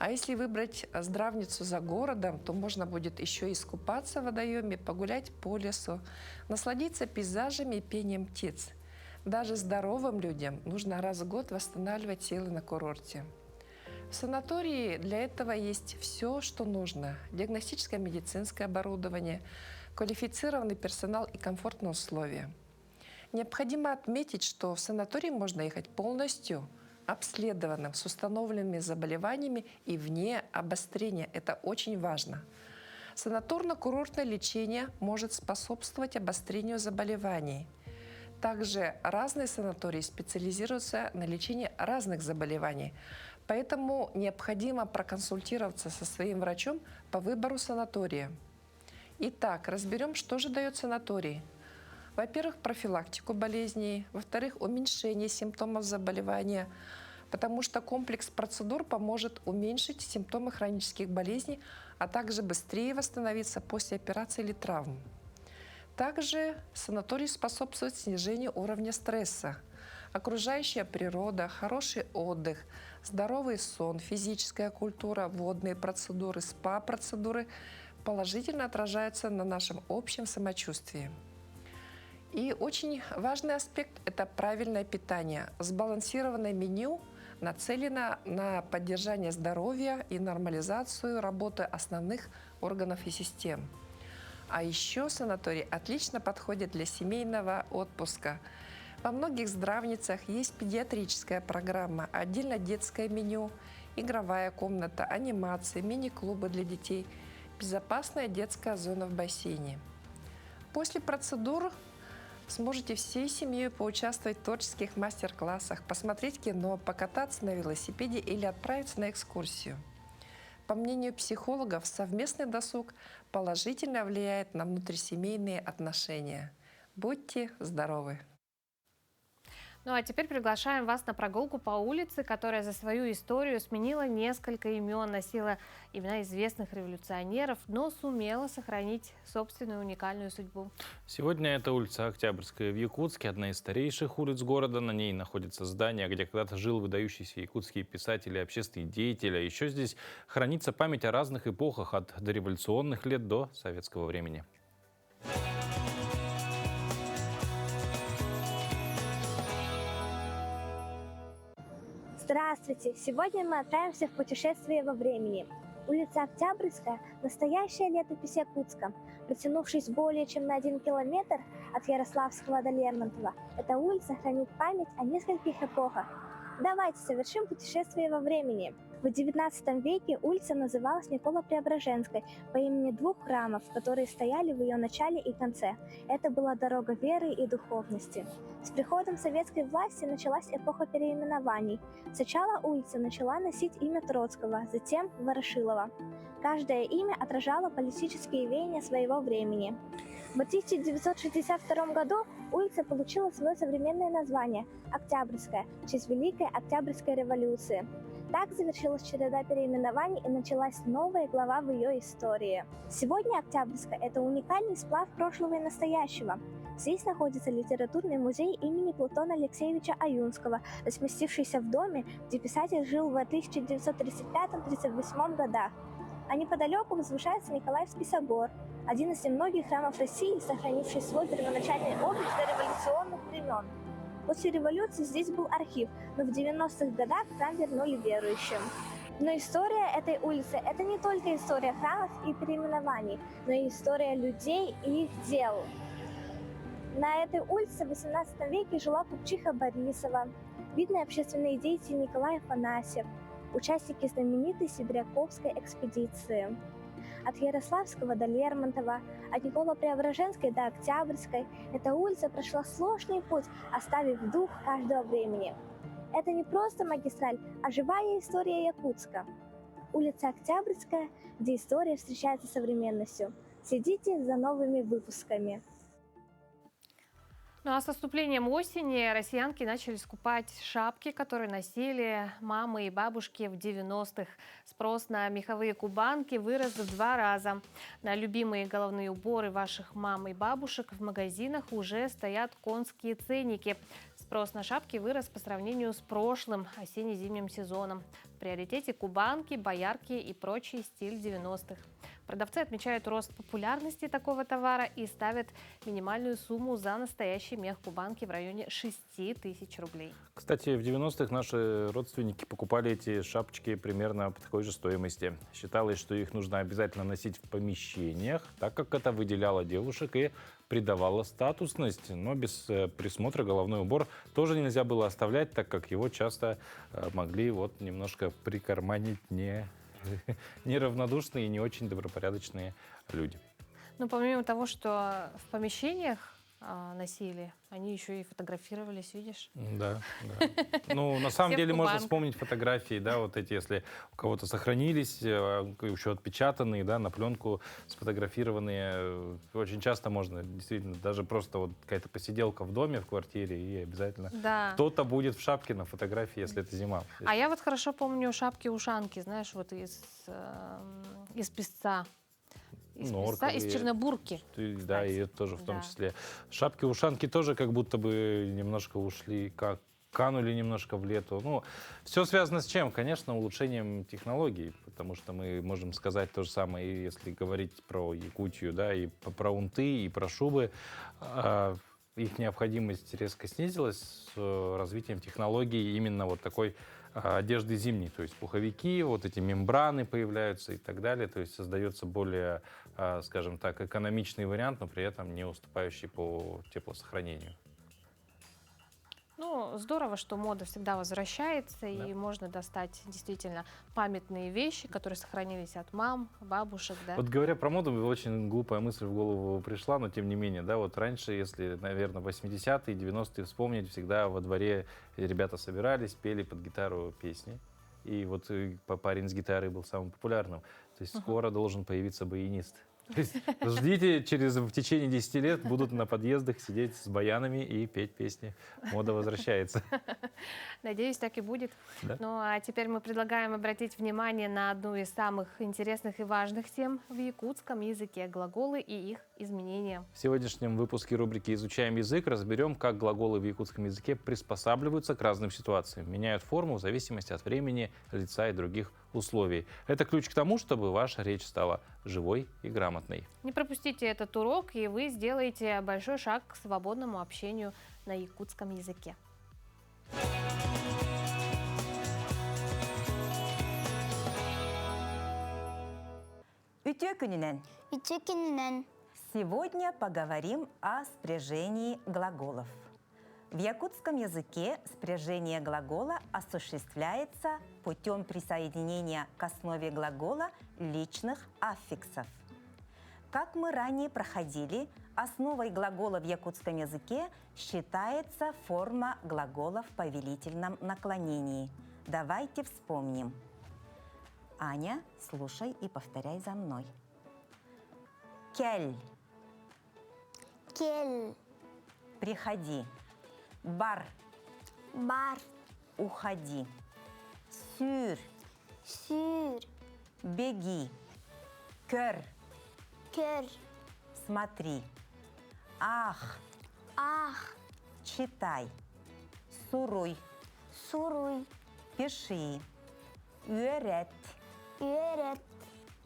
Speaker 18: А если выбрать здравницу за городом, то можно будет еще искупаться в водоеме, погулять по лесу, насладиться пейзажами и пением птиц. Даже здоровым людям нужно раз в год восстанавливать силы на курорте. В санатории для этого есть все, что нужно. Диагностическое медицинское оборудование, квалифицированный персонал и комфортные условия. Необходимо отметить, что в санаторий можно ехать полностью обследованным, с установленными заболеваниями и вне обострения. Это очень важно. Санаторно-курортное лечение может способствовать обострению заболеваний. Также разные санатории специализируются на лечении разных заболеваний. Поэтому необходимо проконсультироваться со своим врачом по выбору санатория. Итак, разберем, что же дает санаторий. Во-первых, профилактику болезней. Во-вторых, уменьшение симптомов заболевания. потому что комплекс процедур поможет уменьшить симптомы хронических болезней, а также быстрее восстановиться после операции или травм. Также санаторий способствует снижению уровня стресса. Окружающая природа, хороший отдых, здоровый сон, физическая культура, водные процедуры, СПА-процедуры положительно отражаются на нашем общем самочувствии. И очень важный аспект – это правильное питание. Сбалансированное меню нацелено на поддержание здоровья и нормализацию работы основных органов и систем. А еще санаторий отлично подходит для семейного отпуска. Во многих здравницах есть педиатрическая программа, отдельно детское меню, игровая комната, анимации, мини-клубы для детей, безопасная детская зона в бассейне. После процедур сможете всей семьей поучаствовать в творческих мастер-классах, посмотреть кино, покататься на велосипеде или отправиться на экскурсию. По мнению психологов, совместный досуг положительно влияет на внутрисемейные отношения. Будьте здоровы!
Speaker 1: Ну а теперь приглашаем вас на прогулку по улице, которая за свою историю сменила несколько имен, носила имена известных революционеров, но сумела сохранить собственную уникальную судьбу.
Speaker 2: Сегодня это улица Октябрьская в Якутске, одна из старейших улиц города. На ней находится здание, где когда-то жил выдающийся якутский писатель и общественный деятель. А еще здесь хранится память о разных эпохах, от дореволюционных лет до советского времени.
Speaker 19: Здравствуйте! Сегодня мы отправимся в путешествие во времени. Улица Октябрьская – настоящая летопись Якутска. Протянувшись более чем на 1 километр от Ярославского до Лермонтова, эта улица хранит память о нескольких эпохах. Давайте совершим путешествие во времени. В XIX веке улица называлась Николо-Преображенской по имени 2 храмов, которые стояли в ее начале и конце. Это была дорога веры и духовности. С приходом советской власти началась эпоха переименований. Сначала улица начала носить имя Троцкого, затем Ворошилова. Каждое имя отражало политические веяния своего времени. В 1962 году улица получила свое современное название – Октябрьская, в честь Великой Октябрьской революции. Так завершилась череда переименований и началась новая глава в ее истории. Сегодня Октябрьская – это уникальный сплав прошлого и настоящего. Здесь находится литературный музей имени Платона Алексеевича Аюнского, разместившийся в доме, где писатель жил в 1935-38 годах. А неподалеку возвышается Николаевский собор, один из немногих храмов России, сохранивший свой первоначальный облик до революционных времен. После революции здесь был архив, но в 90-х годах храм вернули верующим. Но история этой улицы – это не только история храмов и переименований, но и история людей и их дел. На этой улице в XVIII веке жила купчиха Борисова, видный общественный деятель Николай Афанасьев, участники знаменитой Сибиряковской экспедиции. От Ярославского до Лермонтова, от Николо-Преображенской до Октябрьской эта улица прошла сложный путь, оставив дух каждого времени. Это не просто магистраль, а живая история Якутска. Улица Октябрьская, где история встречается с современностью. Следите за новыми выпусками.
Speaker 1: Ну а с наступлением осени россиянки начали скупать шапки, которые носили мамы и бабушки в 90-х. Спрос на меховые кубанки вырос в 2 раза. На любимые головные уборы ваших мам и бабушек в магазинах уже стоят конские ценники. Спрос на шапки вырос по сравнению с прошлым осенне-зимним сезоном. В приоритете кубанки, боярки и прочий стиль 90-х. Продавцы отмечают рост популярности такого товара и ставят минимальную сумму за настоящий мех кубанки в районе 6000 рублей.
Speaker 2: Кстати, в 90-х наши родственники покупали эти шапочки примерно по такой же стоимости. Считалось, что их нужно обязательно носить в помещениях, так как это выделяло девушек и придавало статусность. Но без присмотра головной убор тоже нельзя было оставлять, так как его часто могли немножко прикарманить неравнодушные и не очень добропорядочные люди.
Speaker 1: Ну, помимо того, что в помещениях носили, они еще и фотографировались, видишь?
Speaker 2: Да, да. Ну, на самом
Speaker 1: Все в
Speaker 2: деле можно
Speaker 1: кубанках.
Speaker 2: вспомнить фотографии, да, вот эти, если у кого-то сохранились, еще отпечатанные, да, на пленку сфотографированные. Очень часто можно, действительно, даже просто вот какая-то посиделка в доме, в квартире, и обязательно
Speaker 1: Да.
Speaker 2: кто-то будет в шапке на фотографии, если это зима.
Speaker 1: А я вот хорошо помню шапки-ушанки, знаешь, вот из песца. Из песца, из
Speaker 2: Норковые.
Speaker 1: чернобурки.
Speaker 2: Да, и это тоже в том
Speaker 1: Да.
Speaker 2: числе. Шапки-ушанки тоже как будто бы немножко ушли, как канули немножко в лету. Ну, все связано с чем? Конечно, улучшением технологий, потому что мы можем сказать то же самое, и если говорить про Якутию, да, и про унты, и про шубы. Их необходимость резко снизилась с развитием технологий именно вот такой одежды зимней, то есть пуховики, вот эти мембраны появляются и так далее, то есть создается более, скажем так, экономичный вариант, но при этом не уступающий по теплосохранению.
Speaker 1: Ну, здорово, что мода всегда возвращается, и можно достать действительно памятные вещи, которые сохранились от мам, бабушек, да.
Speaker 2: Вот говоря про моду, очень глупая мысль в голову пришла, но тем не менее, да, вот раньше, если, наверное, 80-е, 90-е вспомнить, всегда во дворе ребята собирались, пели под гитару песни. И вот парень с гитарой был самым популярным. То есть скоро должен появиться баянист. То есть ждите, в течение 10 лет будут на подъездах сидеть с баянами и петь песни. Мода возвращается.
Speaker 1: Надеюсь, так и будет.
Speaker 2: Да.
Speaker 1: Ну, а теперь мы предлагаем обратить внимание на одну из самых интересных и важных тем в якутском языке – глаголы и их изменения.
Speaker 2: В сегодняшнем выпуске рубрики «Изучаем язык» разберем, как глаголы в якутском языке приспосабливаются к разным ситуациям, меняют форму в зависимости от времени, лица и других условий. Это ключ к тому, чтобы ваша речь стала живой и грамотной.
Speaker 1: Не пропустите этот урок, и вы сделаете большой шаг к свободному общению на якутском языке.
Speaker 20: Ütö-күнүнен. Сегодня поговорим о спряжении глаголов. В якутском языке спряжение глагола осуществляется путем присоединения к основе глагола личных аффиксов. Как мы ранее проходили, основой глагола в якутском языке считается форма глагола в повелительном наклонении. Давайте вспомним. Аня, слушай и повторяй за мной. Кель.
Speaker 19: Кель.
Speaker 20: Приходи. Бар.
Speaker 19: Бар.
Speaker 20: Уходи. Сюр.
Speaker 19: Сюр.
Speaker 20: Беги. Кör.
Speaker 19: Кör.
Speaker 20: Смотри. Ах.
Speaker 19: Ах.
Speaker 20: Читай. Суруй.
Speaker 19: Суруй.
Speaker 20: Пиши. Öğret.
Speaker 19: Öğret.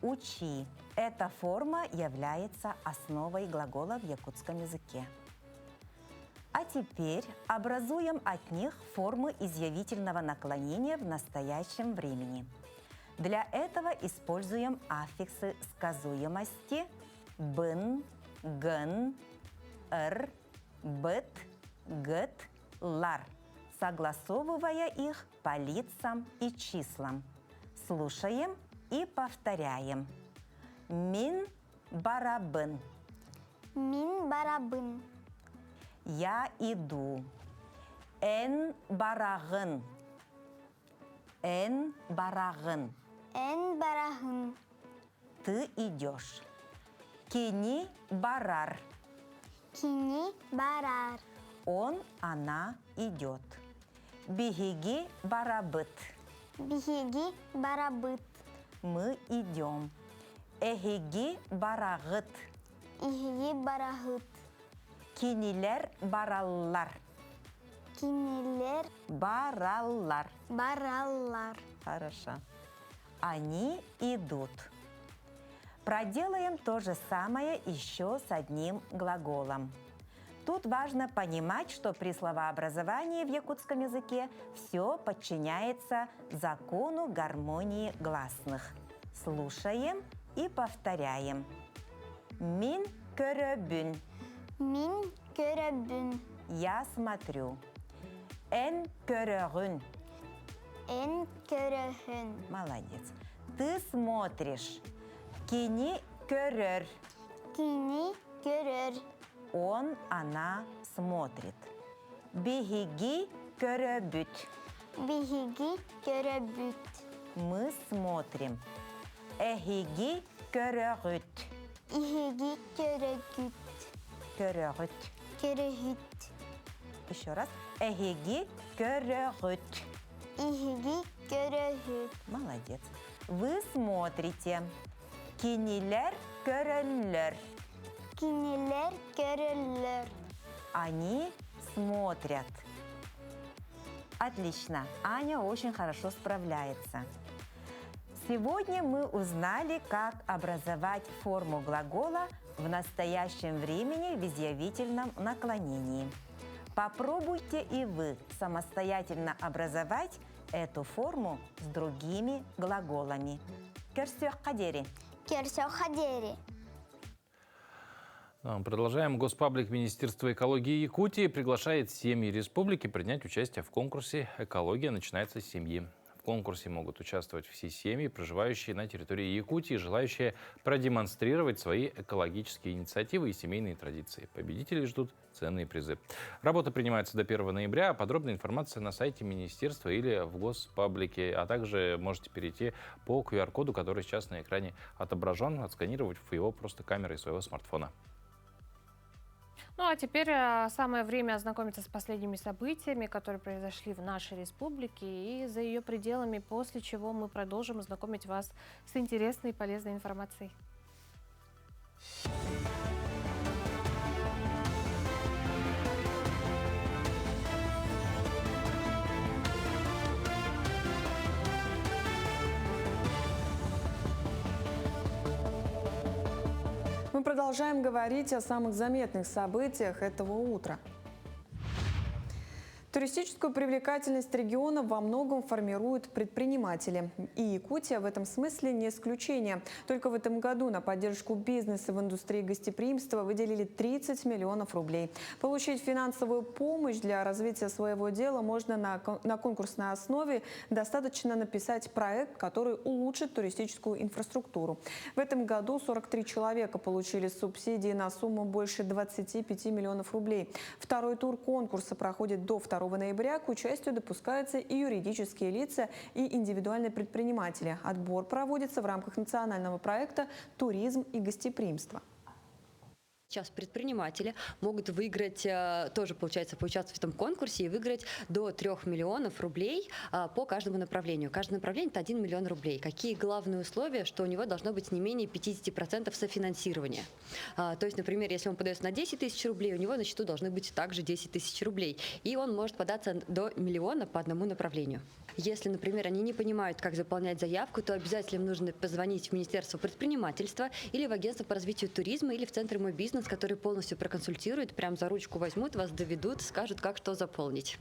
Speaker 20: Учи. Эта форма является основой глагола в якутском языке. А теперь образуем от них формы изъявительного наклонения в настоящем времени. Для этого используем аффиксы сказуемости бын, гын, р, быт, гыт, лар, согласовывая их по лицам и числам. Слушаем и повторяем. Мин барабын.
Speaker 19: Мин барабын.
Speaker 20: Я иду. Эн барагын. Эн барагын.
Speaker 19: Эн барагын.
Speaker 20: Ты идешь. Кини барар.
Speaker 19: Кини барар.
Speaker 20: Он, она идет. Бихиги барабыт.
Speaker 19: Бихиги барабыт.
Speaker 20: Мы идем. Эхиги барагыт.
Speaker 19: Ихиги барагыт.
Speaker 20: Кинилер бараллар.
Speaker 19: Кинилер
Speaker 20: бараллар.
Speaker 19: Бараллар.
Speaker 20: Хорошо. Они идут. Проделаем то же самое еще с одним глаголом. Тут важно понимать, что при словообразовании в якутском языке все подчиняется закону гармонии гласных. Слушаем и повторяем. Мин көрөбүн.
Speaker 19: Мин көрөбүн.
Speaker 20: Я смотрю. Эн көрөгүн.
Speaker 19: Эн көрөхүн.
Speaker 20: Молодец. Ты смотришь. Кини көрөр.
Speaker 19: Кини көрөр.
Speaker 20: Он, она смотрит. Бихиги көрөбүт.
Speaker 19: Бихиги көрөбүт.
Speaker 20: Мы смотрим. Эхиги көрөгүт.
Speaker 19: Ихиги көрөгүт.
Speaker 20: Көрөгүт.
Speaker 19: Көрөгүт.
Speaker 20: Еще раз. Эхиги көрөгүт.
Speaker 19: Ихиги көрөгүт.
Speaker 20: Молодец. Вы смотрите. Кинилер көрөллөр.
Speaker 19: Кинилер көрөллөр.
Speaker 20: Они смотрят. Отлично. Аня очень хорошо справляется. Сегодня мы узнали, как образовать форму глагола в настоящем времени в изъявительном наклонении. Попробуйте и вы самостоятельно образовать эту форму с другими глаголами. Керсёх хадери.
Speaker 19: Керсёх хадери.
Speaker 2: Продолжаем. Госпаблик Министерства экологии Якутии приглашает семьи республики принять участие в конкурсе «Экология начинается с семьи». В конкурсе могут участвовать все семьи, проживающие на территории Якутии, желающие продемонстрировать свои экологические инициативы и семейные традиции. Победителей ждут ценные призы. Работа принимается до 1 ноября. А подробная информация на сайте министерства или в Госпаблике. А также можете перейти по QR-коду, который сейчас на экране отображен, отсканировать его просто камерой своего смартфона.
Speaker 1: Ну а теперь самое время ознакомиться с последними событиями, которые произошли в нашей республике и за ее пределами, после чего мы продолжим знакомить вас с интересной и полезной информацией.
Speaker 3: Мы продолжаем говорить о самых заметных событиях этого утра. Туристическую привлекательность региона во многом формируют предприниматели. И Якутия в этом смысле не исключение. Только в этом году на поддержку бизнеса в индустрии гостеприимства выделили 30 миллионов рублей. Получить финансовую помощь для развития своего дела можно на конкурсной основе. Достаточно написать проект, который улучшит туристическую инфраструктуру. В этом году 43 человека получили субсидии на сумму больше 25 миллионов рублей. Второй тур конкурса проходит до 2 ноября. К участию допускаются и юридические лица, и индивидуальные предприниматели. Отбор проводится в рамках национального проекта «Туризм и гостеприимство».
Speaker 21: Сейчас предприниматели могут выиграть, тоже получается, поучаствовать в этом конкурсе и выиграть до 3 миллионов рублей по каждому направлению. Каждое направление – это 1 миллион рублей. Какие главные условия? Что у него должно быть не менее 50% софинансирования. То есть, например, если он подается на 10 тысяч рублей, у него на счету должны быть также 10 тысяч рублей. И он может податься до миллиона по одному направлению. Если, например, они не понимают, как заполнять заявку, то обязательно им нужно позвонить в Министерство предпринимательства или в Агентство по развитию туризма или в Центр «Мой бизнес», которые полностью проконсультируют, прям за ручку возьмут, вас доведут, скажут, как что заполнить.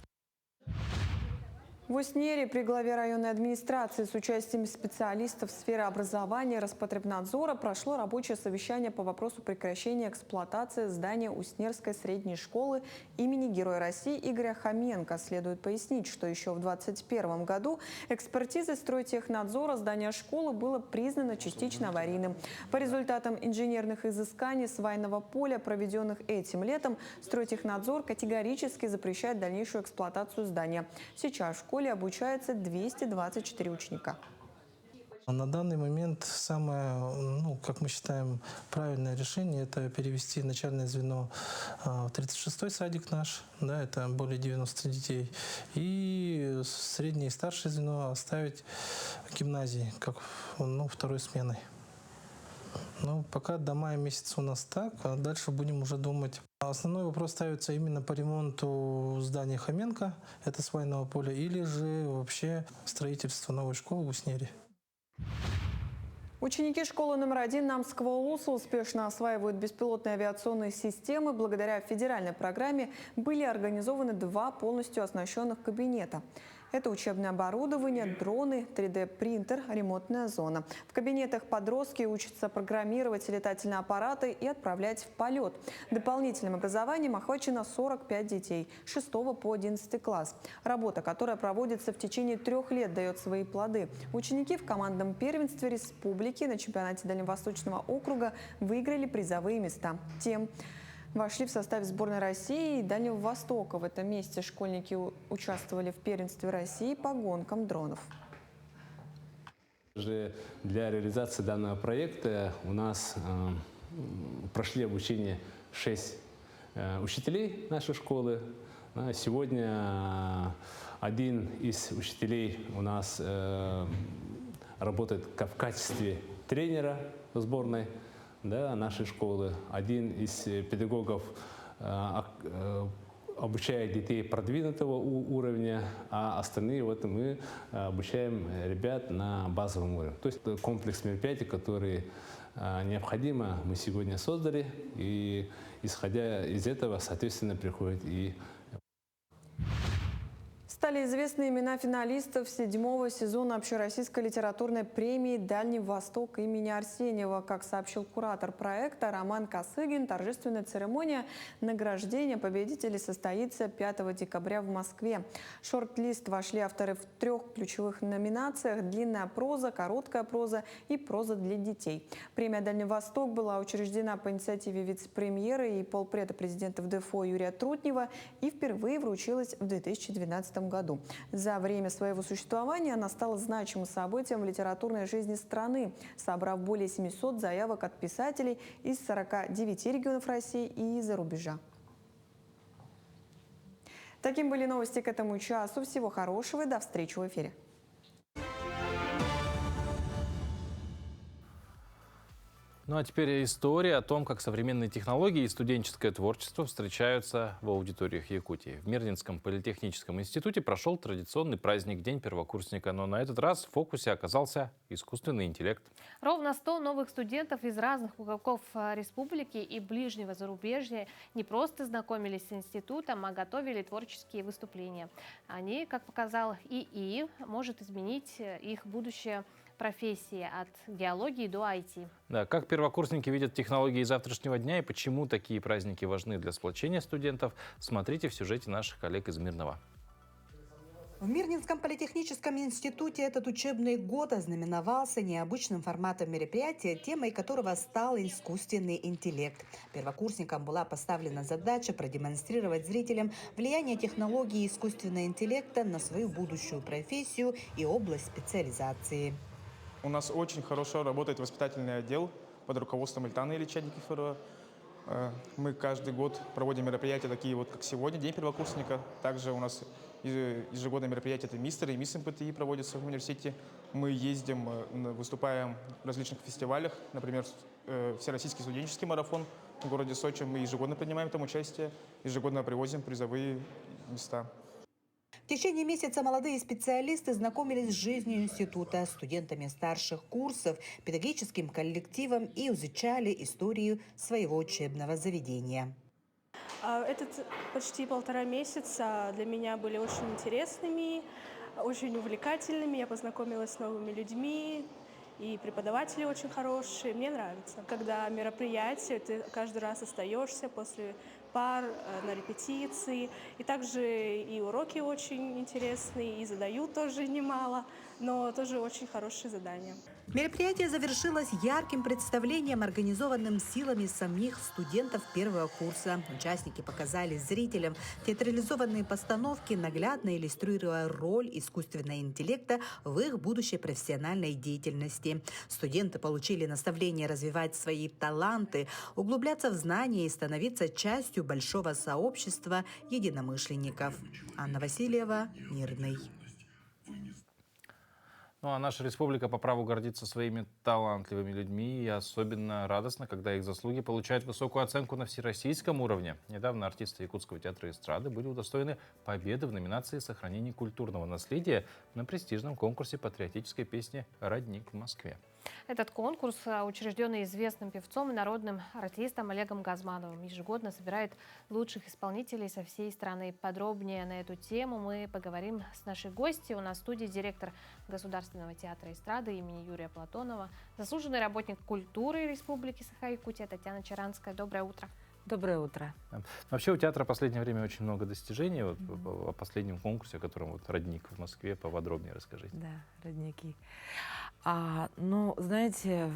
Speaker 3: В Уснере при главе районной администрации с участием специалистов сферы образования и Роспотребнадзора прошло рабочее совещание по вопросу прекращения эксплуатации здания Уснерской средней школы имени Героя России Игоря Хоменко. Следует пояснить, что еще в 2021 году экспертизой Стройтехнадзора здание школы было признано частично аварийным. По результатам инженерных изысканий свайного поля, проведенных этим летом, Стройтехнадзор категорически запрещает дальнейшую эксплуатацию здания. Сейчас в школе обучается 224 ученика.
Speaker 22: На данный момент самое, как мы считаем, правильное решение – это перевести начальное звено в 36-й садик наш, да, это более 90 детей, и среднее и старшее звено оставить в гимназии, как второй сменой. Пока до мая месяца у нас так, а дальше будем уже думать. Основной вопрос ставится именно по ремонту здания Хоменко, это свайного поля, или же вообще строительство новой школы в Уснере.
Speaker 3: Ученики школы номер 1 Намского улуса успешно осваивают беспилотные авиационные системы. Благодаря федеральной программе были организованы 2 полностью оснащенных кабинета. Это учебное оборудование, дроны, 3D-принтер, ремонтная зона. В кабинетах подростки учатся программировать летательные аппараты и отправлять в полет. Дополнительным образованием охвачено 45 детей с 6 по 11 класс. Работа, которая проводится в течение 3 лет, дает свои плоды. Ученики в командном первенстве республики на чемпионате Дальневосточного округа выиграли призовые места. Тем, вошли в состав сборной России и Дальнего Востока. В этом месяце школьники участвовали в первенстве России по гонкам дронов.
Speaker 4: Для реализации данного проекта у нас прошли обучение 6 учителей нашей школы. Сегодня один из учителей у нас работает в качестве тренера сборной нашей школы. Один из педагогов обучает детей продвинутого уровня, а остальные мы обучаем ребят на базовом уровне. То есть комплекс мероприятий, которые необходимо, мы сегодня создали, и исходя из этого, соответственно, приходит и...
Speaker 3: Стали известны имена финалистов 7-го сезона общероссийской литературной премии «Дальний Восток» имени Арсеньева. Как сообщил куратор проекта Роман Косыгин, торжественная церемония награждения победителей состоится 5 декабря в Москве. В шорт-лист вошли авторы в 3 ключевых номинациях: длинная проза, короткая проза и проза для детей. Премия «Дальний Восток» была учреждена по инициативе вице-премьера и полпреда президента ВДФО Юрия Трутнева и впервые вручилась в 2012 году. За время своего существования она стала значимым событием в литературной жизни страны, собрав более 700 заявок от писателей из 49 регионов России и из-за рубежа. Таким были новости к этому часу. Всего хорошего и до встречи в эфире.
Speaker 2: Ну а теперь история о том, как современные технологии и студенческое творчество встречаются в аудиториях Якутии. В Мирнинском политехническом институте прошел традиционный праздник День первокурсника, но на этот раз в фокусе оказался искусственный интеллект.
Speaker 1: Ровно 100 новых студентов из разных уголков республики и ближнего зарубежья не просто знакомились с институтом, а готовили творческие выступления. Они, как показал ИИ, может изменить их будущее профессии от геологии до IT.
Speaker 2: Да, как первокурсники видят технологии завтрашнего дня и почему такие праздники важны для сплочения студентов, смотрите в сюжете наших коллег из Мирного.
Speaker 5: В Мирнинском политехническом институте этот учебный год ознаменовался необычным форматом мероприятия, темой которого стал искусственный интеллект. Первокурсникам была поставлена задача продемонстрировать зрителям влияние технологий искусственного интеллекта на свою будущую профессию и область специализации.
Speaker 23: У нас очень хорошо работает воспитательный отдел под руководством Ильтаны Ильича Никифорова. Мы каждый год проводим мероприятия такие вот, как сегодня, День первокурсника. Также у нас ежегодное мероприятие — это мистер и мисс МПТИ проводится в университете. Мы ездим, выступаем в различных фестивалях, например, Всероссийский студенческий марафон в городе Сочи. Мы ежегодно принимаем там участие, ежегодно привозим призовые места.
Speaker 5: В течение месяца молодые специалисты знакомились с жизнью института, студентами старших курсов, педагогическим коллективом и изучали историю своего учебного заведения.
Speaker 24: Этот почти 1,5 месяца для меня были очень интересными, очень увлекательными. Я познакомилась с новыми людьми, и преподаватели очень хорошие. Мне нравится. Когда мероприятие, ты каждый раз остаешься после пар на репетиции. И также и уроки очень интересные, и задают тоже немало, но тоже очень хорошие задания.
Speaker 5: Мероприятие завершилось ярким представлением, организованным силами самих студентов первого курса. Участники показали зрителям театрализованные постановки, наглядно иллюстрируя роль искусственного интеллекта в их будущей профессиональной деятельности. Студенты получили наставление развивать свои таланты, углубляться в знания и становиться частью большого сообщества единомышленников. Анна Васильева, Мирный.
Speaker 2: Ну а наша республика по праву гордится своими талантливыми людьми, и особенно радостно, когда их заслуги получают высокую оценку на всероссийском уровне. Недавно артисты Якутского театра эстрады были удостоены победы в номинации «Сохранение культурного наследия» на престижном конкурсе патриотической песни «Родник» в Москве.
Speaker 1: Этот конкурс, учрежденный известным певцом и народным артистом Олегом Газмановым, ежегодно собирает лучших исполнителей со всей страны. Подробнее на эту тему мы поговорим с нашей гостьей. У нас в студии директор Государственного театра эстрады имени Юрия Платонова, заслуженный работник культуры Республики Саха-Якутия Татьяна Чаранская. Доброе утро.
Speaker 9: Доброе утро.
Speaker 2: Вообще у театра в последнее время очень много достижений. Вот о последнем конкурсе, о котором «Родник» в Москве, поподробнее расскажите.
Speaker 9: Да, «Родники». Ну, знаете,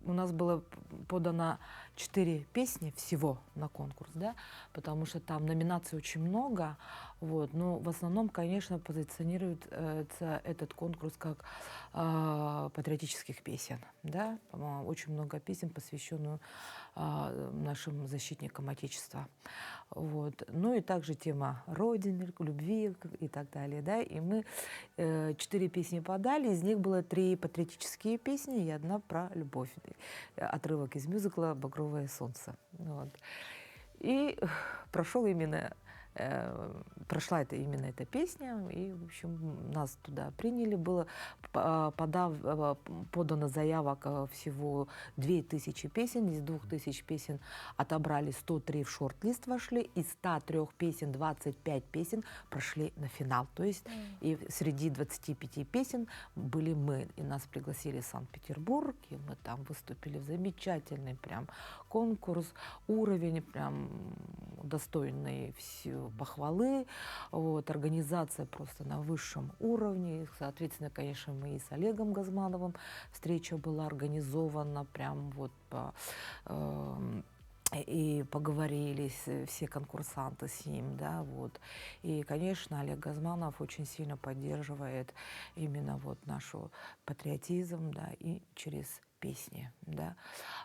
Speaker 9: у нас было подано
Speaker 6: 4 песни всего на конкурс, да, потому что там номинаций очень много, вот, но в основном, конечно, позиционируется этот конкурс как патриотических песен, да, очень много песен, посвященных нашим защитникам Отечества, вот, ну и также тема Родины, любви и так далее, да, и мы 4 песни подали, из них было 3 патриотические песни и 1 про любовь, отрывок из мюзикла «Багровое солнце», вот. И прошла именно эта песня, и, в общем, нас туда приняли. Было подано заявок всего 2000 песен. Из 2000 песен отобрали 103 в шорт-лист вошли, из 103 песен 25 песен прошли на финал. То есть и среди 25 песен были мы. И нас пригласили в Санкт-Петербург, и мы там выступили в замечательный прям конкурс, уровень прям достойный похвалы, вот, организация просто на высшем уровне. Соответственно, конечно, мы и с Олегом Газмановым встреча была организована, прям вот и поговорили все конкурсанты с ним, да, вот. И, конечно, Олег Газманов очень сильно поддерживает именно вот нашу патриотизм, да, и через песни, да,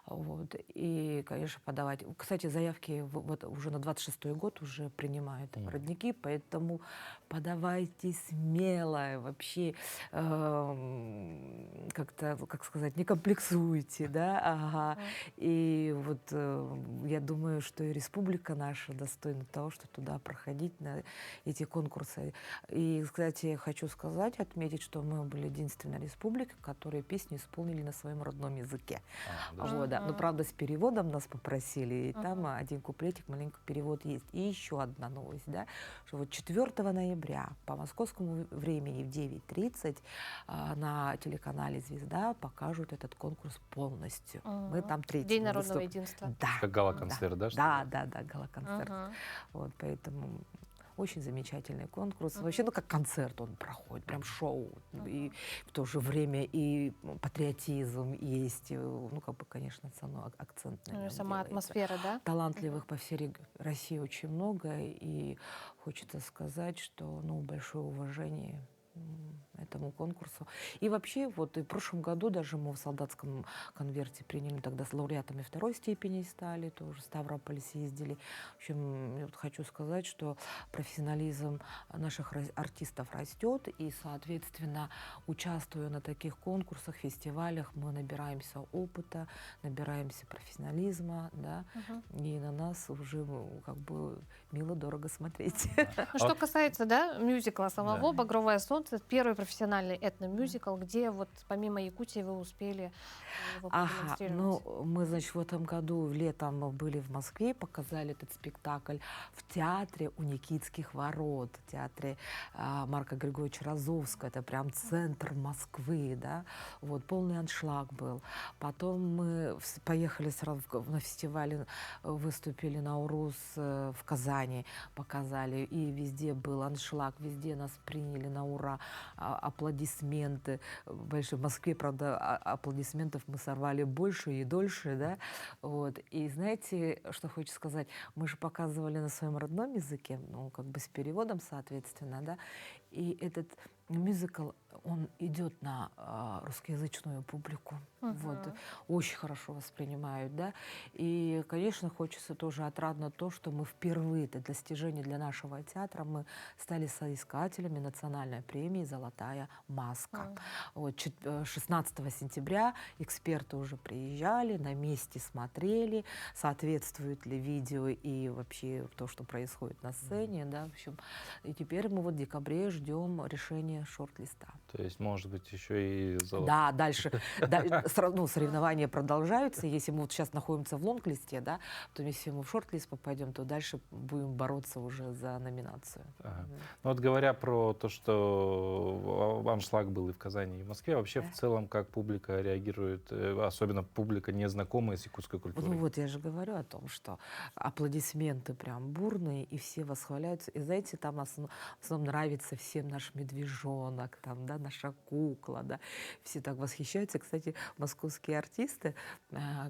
Speaker 6: вот, и, конечно, подавать. Кстати, заявки вот уже на 26-й год уже принимают родники, поэтому подавайте смело, вообще как-то, как сказать, не комплексуйте, да, ага. И вот я думаю, что и республика наша достойна того, что туда проходить на эти конкурсы. И, кстати, хочу сказать, отметить, что мы были единственная республика, которая песню исполнили на своем родном языке. Вот, да. Но, правда, с переводом нас попросили, и там один куплетик, маленький перевод есть. И еще одна новость, да, что вот 4 ноября по московскому времени в 9:30 на телеканале «Звезда» покажут этот конкурс полностью. Мы там третий.
Speaker 1: День народного единства.
Speaker 6: Да.
Speaker 2: Как гала-концерт, да?
Speaker 6: Да, гала-концерт. Вот, поэтому очень замечательный конкурс. Вообще, ну, как концерт он проходит, прям шоу. И в то же время и патриотизм есть, ну, как бы, конечно, цену акцент на нем
Speaker 1: сама
Speaker 6: делается.
Speaker 1: атмосфера, да?
Speaker 6: Талантливых по всей России очень много, и хочется сказать, что, ну, большое уважение этому конкурсу. И вообще, вот и в прошлом году даже мы в солдатском конверте приняли, тогда с лауреатами 2-й степени стали, тоже в Ставрополь съездили. В общем, я вот хочу сказать, что профессионализм наших артистов растет, и, соответственно, участвуя на таких конкурсах, фестивалях, мы набираемся опыта, набираемся профессионализма, да, и на нас уже как бы мило-дорого смотреть.
Speaker 1: Ну, что касается, да, мюзикла самого «Багровое солнце», первый профессиональный этномюзикл, где вот помимо Якутии вы успели его продемонстрировать?
Speaker 6: Ну, мы, значит, в этом году летом были в Москве, показали этот спектакль в театре у Никитских ворот, в театре Марка Григорьевича Розовского, это прям центр Москвы, да, вот, полный аншлаг был. Потом мы поехали сразу на фестивале, выступили на Урус в Казани, показали, и везде был аншлаг, везде нас приняли на ура, аплодисменты большие. В Москве, правда, аплодисментов мы сорвали больше и дольше, да, вот. И знаете, что хочу сказать? Мы же показывали на своем родном языке, ну, как бы с переводом, соответственно, да, и этот мюзикл, он идет на русскоязычную публику, вот, очень хорошо воспринимают, да, и, конечно, хочется тоже отрадно то, что мы впервые, это достижение для нашего театра, мы стали соискателями национальной премии «Золотая маска». Вот, 16 сентября эксперты уже приезжали, на месте смотрели, соответствует ли видео и вообще то, что происходит на сцене, да, в общем, и теперь мы вот в декабре ждем решения шорт-листа.
Speaker 2: То есть, может быть, еще и золото.
Speaker 6: Да, дальше ну, соревнования продолжаются. Если мы вот сейчас находимся в лонг-листе, да, то если мы в шорт-лист попадем, то дальше будем бороться уже за номинацию.
Speaker 2: Ну, вот говоря про то, что аншлаг был и в Казани, и в Москве, вообще в целом, как публика реагирует, особенно публика, незнакомая с якутской культурой?
Speaker 6: Ну вот, я же говорю о том, что аплодисменты прям бурные, и все восхваляются. И знаете, там в основном нравится всем наш медвежонок, олененок, там, да, наша кукла, да. Все так восхищаются. Кстати, московские артисты,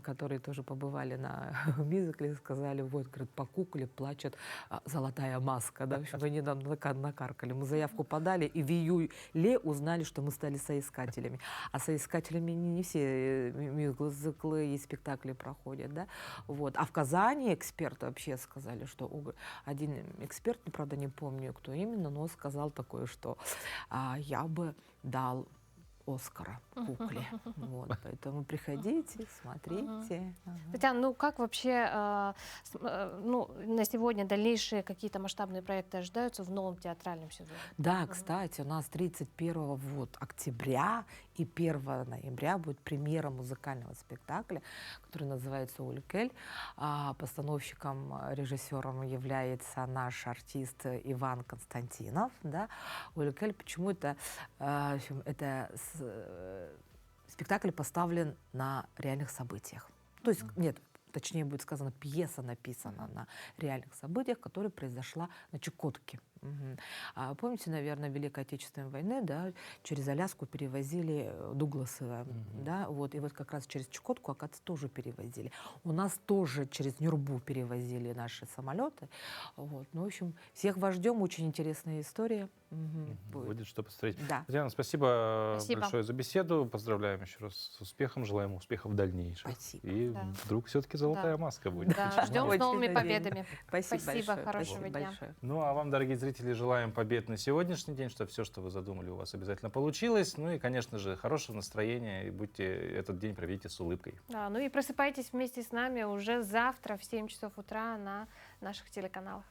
Speaker 6: которые тоже побывали на мюзикле, сказали, вот, говорит, по кукле плачет золотая маска, да, в общем, они нам накаркали. Мы заявку подали, и в июле узнали, что мы стали соискателями. А соискателями не все мюзиклы и спектакли проходят, да. Вот. А в Казани эксперты вообще сказали, что один эксперт, правда, не помню, кто именно, но сказал такое, что я бы дал Оскара кукле. Вот, поэтому приходите, смотрите.
Speaker 1: Татьяна, ну как вообще на сегодня дальнейшие какие-то масштабные проекты ожидаются в новом театральном сезоне?
Speaker 6: Да, кстати, у нас 31 октября и 1 ноября будет премьера музыкального спектакля, который называется «Улькель». Постановщиком, режиссером является наш артист Иван Константинов. Да. «Улькель», почему это спектакль поставлен на реальных событиях. То есть, нет, точнее будет сказано, пьеса написана на реальных событиях, которая произошла на Чукотке. Помните, наверное, Великой Отечественной войны, да, через Аляску перевозили Дугласы, да, вот, и вот как раз через Чукотку, оказывается, тоже перевозили. У нас тоже через Нюрбу перевозили наши самолеты. Вот. Ну, в общем, всех вас ждем, очень интересная история.
Speaker 2: Будет что посмотреть.
Speaker 6: Да.
Speaker 2: Татьяна, спасибо большое за беседу. Поздравляем еще раз с успехом, желаем успехов в дальнейшем.
Speaker 6: Спасибо.
Speaker 2: И вдруг все-таки золотая маска будет.
Speaker 1: Да, ждем с новыми победами.
Speaker 6: Спасибо,
Speaker 1: хорошего дня.
Speaker 6: большое.
Speaker 2: Ну, а вам, дорогие зрители, желаем побед на сегодняшний день, чтобы все, что вы задумали, у вас обязательно получилось. Ну и, конечно же, хорошего настроения, и будьте этот день проведите с улыбкой.
Speaker 1: Да, ну и просыпайтесь вместе с нами уже завтра в 7 часов утра на наших телеканалах.